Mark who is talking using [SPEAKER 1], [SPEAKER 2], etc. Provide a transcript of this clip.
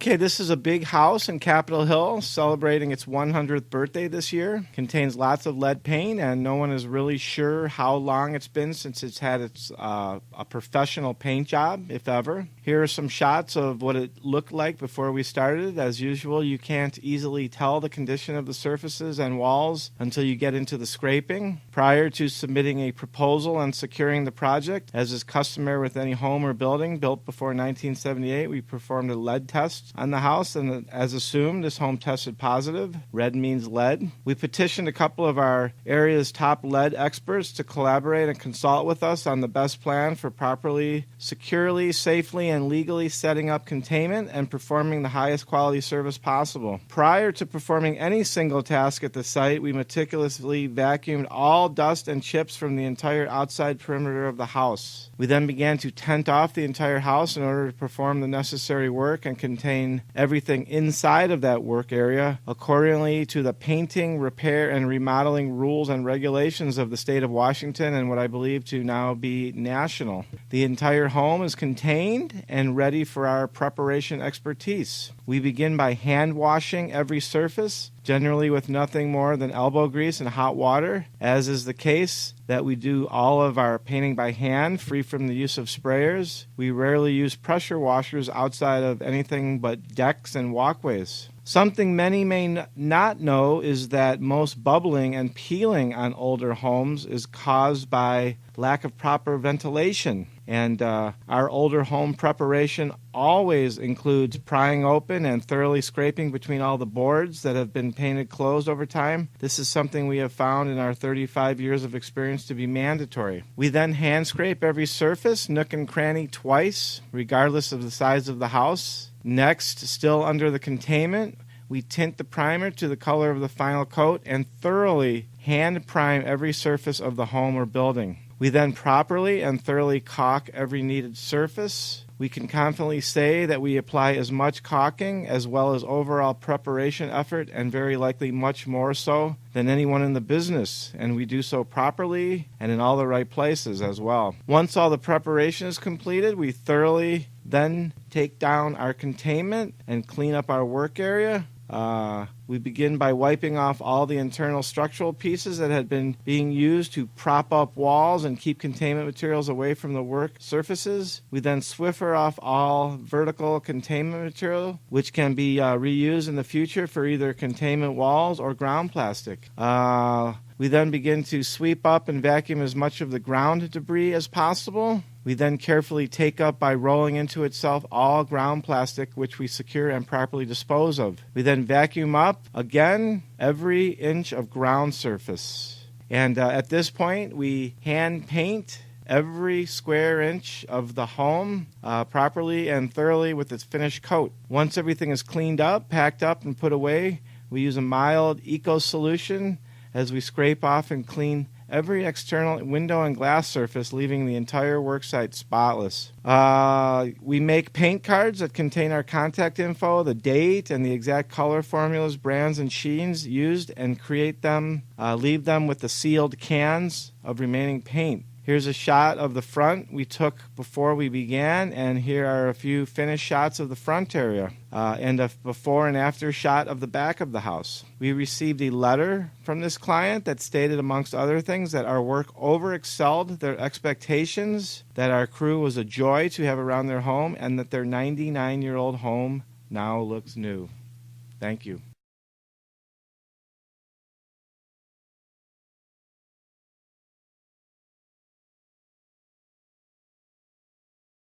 [SPEAKER 1] Okay, this is a big house in Capitol Hill celebrating its 100th birthday this year. Contains lots of lead paint, and no one is really sure how long it's been since it's had a professional paint job, if ever. Here are some shots of what it looked like before we started. As usual, you can't easily tell the condition of the surfaces and walls until you get into the scraping. Prior to submitting a proposal and securing the project, as is customary with any home or building built before 1978, we performed a lead test on the house, and as assumed, this home tested positive. Red means lead. We petitioned a couple of our area's top lead experts to collaborate and consult with us on the best plan for properly, securely, safely, and legally setting up containment and performing the highest quality service possible. Prior to performing any single task at the site, we meticulously vacuumed all dust and chips from the entire outside perimeter of the house. We then began to tent off the entire house in order to perform the necessary work and contain everything inside of that work area accordingly to the painting, repair, and remodeling rules and regulations of the state of Washington and what I believe to now be national. The entire home is contained and ready for our preparation expertise. We begin by hand washing every surface, generally with nothing more than elbow grease and hot water, as is the case that we do all of our painting by hand, free from the use of sprayers. We rarely use pressure washers outside of anything but decks and walkways. Something many may not know is that most bubbling and peeling on older homes is caused by lack of proper ventilation. And our older home preparation always includes prying open and thoroughly scraping between all the boards that have been painted closed over time. This is something we have found in our 35 years of experience to be mandatory. We then hand scrape every surface, nook and cranny twice, regardless of the size of the house. Next, still under the containment, we tint the primer to the color of the final coat and thoroughly hand prime every surface of the home or building. We then properly and thoroughly caulk every needed surface. We can confidently say that we apply as much caulking as well as overall preparation effort, and very likely much more so than anyone in the business, and we do so properly and in all the right places as well. Once all the preparation is completed, we thoroughly then take down our containment and clean up our work area. We begin by wiping off all the internal structural pieces that had been being used to prop up walls and keep containment materials away from the work surfaces. We then Swiffer off all vertical containment material, which can be reused in the future for either containment walls or ground plastic. We then begin to sweep up and vacuum as much of the ground debris as possible. We then carefully take up by rolling into itself all ground plastic, which we secure and properly dispose of. We then vacuum up, again, every inch of ground surface. And at this point, we hand paint every square inch of the home properly and thoroughly with its finished coat. Once everything is cleaned up, packed up, and put away, we use a mild eco solution as we scrape off and clean every external window and glass surface, leaving the entire worksite spotless. We make paint cards that contain our contact info, the date, and the exact color formulas, brands, and sheens used, and leave them with the sealed cans of remaining paint. Here's a shot of the front we took before we began, and here are a few finished shots of the front area, and a before and after shot of the back of the house. We received a letter from this client that stated, amongst other things, that our work over-excelled their expectations, that our crew was a joy to have around their home, and that their 99-year-old home now looks new. Thank you.